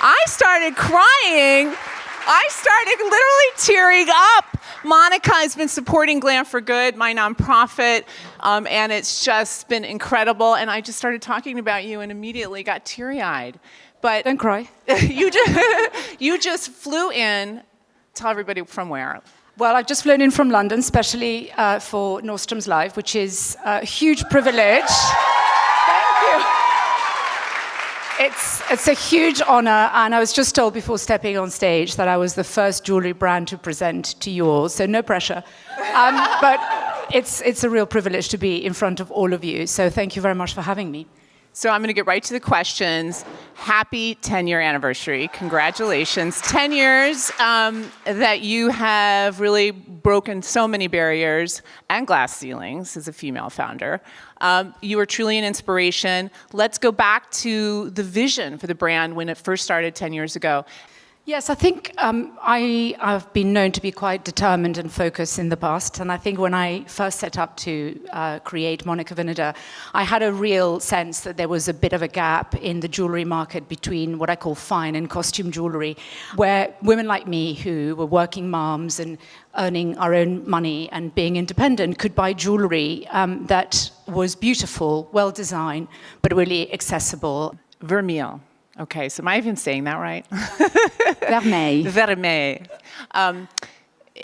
I started crying. I started literally tearing up. Monica has been supporting Glam for Good, my nonprofit, and it's just been incredible. And I just started talking about you and immediately got teary-eyed. But don't cry. you just flew in. Tell everybody from where. Well, I've just flown in from London, especially for Nordstrom's Live, which is a huge privilege. Thank you. It's a huge honor, and I was just told before stepping on stage that I was the first jewelry brand to present to you all, so no pressure. But it's a real privilege to be in front of all of you, so thank you very much for having me. So I'm going to get right to the questions. Happy 10-year anniversary. Congratulations. 10 years that you have really broken so many barriers and glass ceilings as a female founder. You are truly an inspiration. Let's go back to the vision for the brand when it first started 10 years ago. Yes, I think I've been known to be quite determined and focused in the past. And I think when I first set up to create Monica Vinader, I had a real sense that there was a bit of a gap in the jewelry market between what I call fine and costume jewelry, where women like me who were working moms and earning our own money and being independent could buy jewelry that was beautiful, well designed, but really accessible. Vermeil. Okay, so am I even saying that right? Vermeil. Vermeil.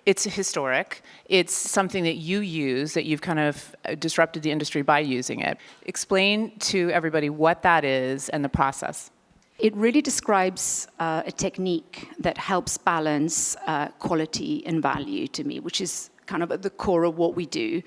It's historic. It's something that you use, that you've kind of disrupted the industry by using it. Explain to everybody what that is and the process. It really describes a technique that helps balance quality and value to me, which is kind of at the core of what we do.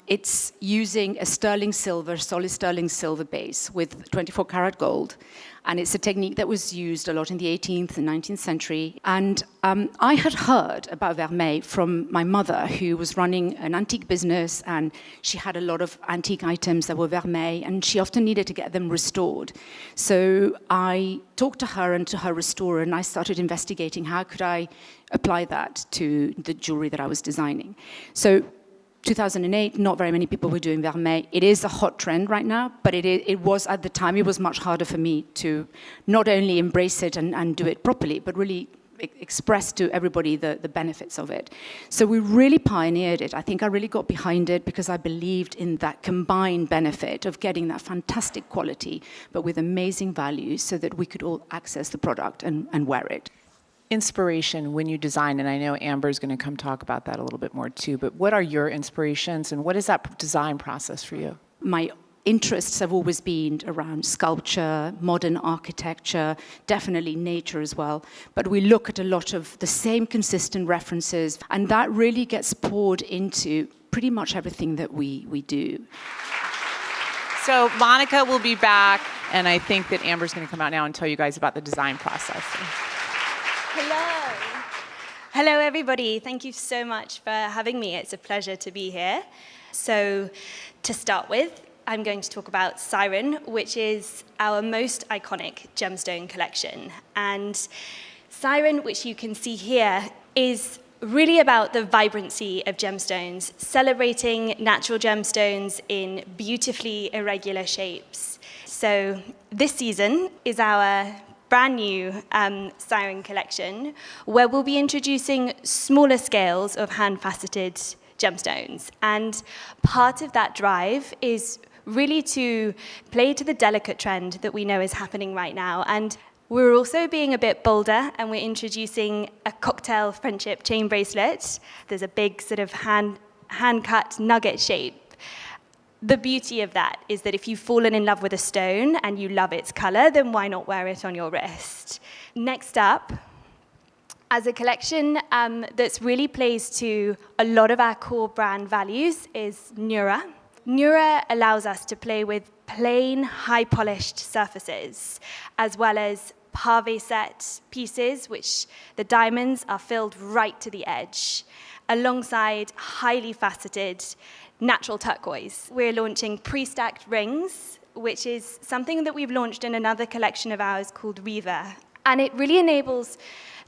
It's using a sterling silver, solid sterling silver base with 24 karat gold. And it's a technique that was used a lot in the 18th and 19th century. And I had heard about Vermeil from my mother, who was running an antique business, and she had a lot of antique items that were Vermeil, and she often needed to get them restored. So I talked to her and to her restorer, and I started investigating how could I apply that to the jewelry that I was designing. So 2008, not very many people were doing Vermeil. It is a hot trend right now, but it was at the time, it was much harder for me to not only embrace it and do it properly, but really express to everybody the benefits of it. So we really pioneered it. I think I really got behind it because I believed in that combined benefit of getting that fantastic quality, but with amazing value so that we could all access the product and wear it. Inspiration when you design, and I know Amber's going to come talk about that a little bit more too, but what are your inspirations and what is that design process for you? My interests have always been around sculpture, modern architecture, definitely nature as well. But we look at a lot of the same consistent references, and that really gets poured into pretty much everything that we do. So Monica will be back, and I think that Amber's going to come out now and tell you guys about the design process. Hello. Hello, everybody. Thank you so much for having me. It's a pleasure to be here. So to start with, I'm going to talk about Siren, which is our most iconic gemstone collection. And Siren, which you can see here, is really about the vibrancy of gemstones, celebrating natural gemstones in beautifully irregular shapes. So this season is our brand new Siren collection, where we'll be introducing smaller scales of hand-faceted gemstones. And part of that drive is really to play to the delicate trend that we know is happening right now. And we're also being a bit bolder, and we're introducing a cocktail friendship chain bracelet. There's a big sort of hand-cut nugget shape. The beauty of that is that if you've fallen in love with a stone and you love its color, then why not wear it on your wrist? Next up, as a collection that's really plays to a lot of our core brand values is Nura. Nura allows us to play with plain, high-polished surfaces, as well as pave set pieces, which the diamonds are filled right to the edge, alongside highly faceted natural turquoise. We're launching pre-stacked rings, which is something that we've launched in another collection of ours called Riva. And it really enables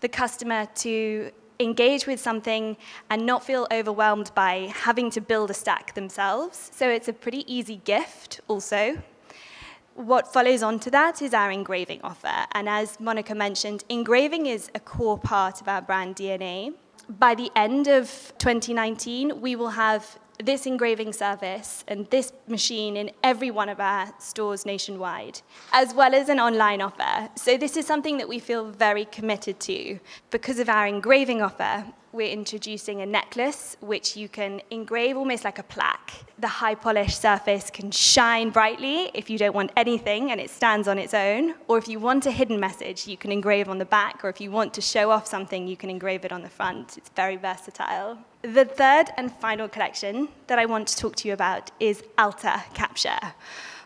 the customer to engage with something and not feel overwhelmed by having to build a stack themselves. So it's a pretty easy gift also. What follows on to that is our engraving offer. And as Monica mentioned, engraving is a core part of our brand DNA. By the end of 2019, we will have this engraving service and this machine in every one of our stores nationwide, as well as an online offer. So this is something that we feel very committed to. Because of our engraving offer, we're introducing a necklace which you can engrave almost like a plaque. The high polished surface can shine brightly if you don't want anything and it stands on its own. Or if you want a hidden message, you can engrave on the back. Or if you want to show off something, you can engrave it on the front. It's very versatile. The third and final collection that I want to talk to you about is Alta Capture,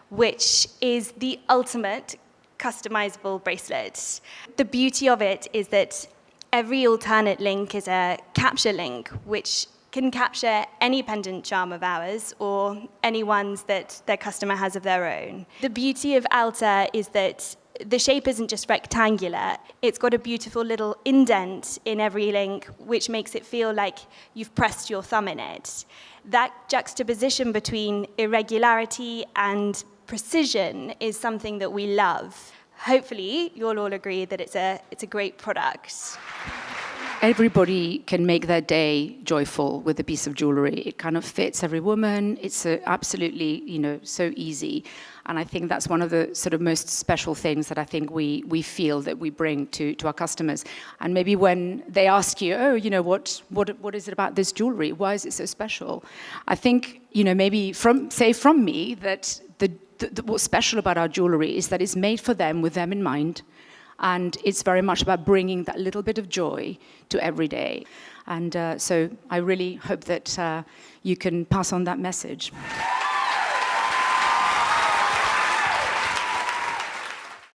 which is the ultimate customizable bracelet. The beauty of it is that every alternate link is a capture link, which can capture any pendant charm of ours or any ones that their customer has of their own. The beauty of Alta is that the shape isn't just rectangular. It's got a beautiful little indent in every link, which makes it feel like you've pressed your thumb in it. That juxtaposition between irregularity and precision is something that we love. Hopefully, you'll all agree that it's a great product. Everybody can make their day joyful with a piece of jewelry. It kind of fits every woman. It's absolutely, so easy. And I think that's one of the sort of most special things that I think we feel that we bring to our customers. And maybe when they ask you, what is it about this jewelry? Why is it so special? I think, maybe from me that what's special about our jewelry is that it's made for them with them in mind. And it's very much about bringing that little bit of joy to every day. And so I really hope that you can pass on that message.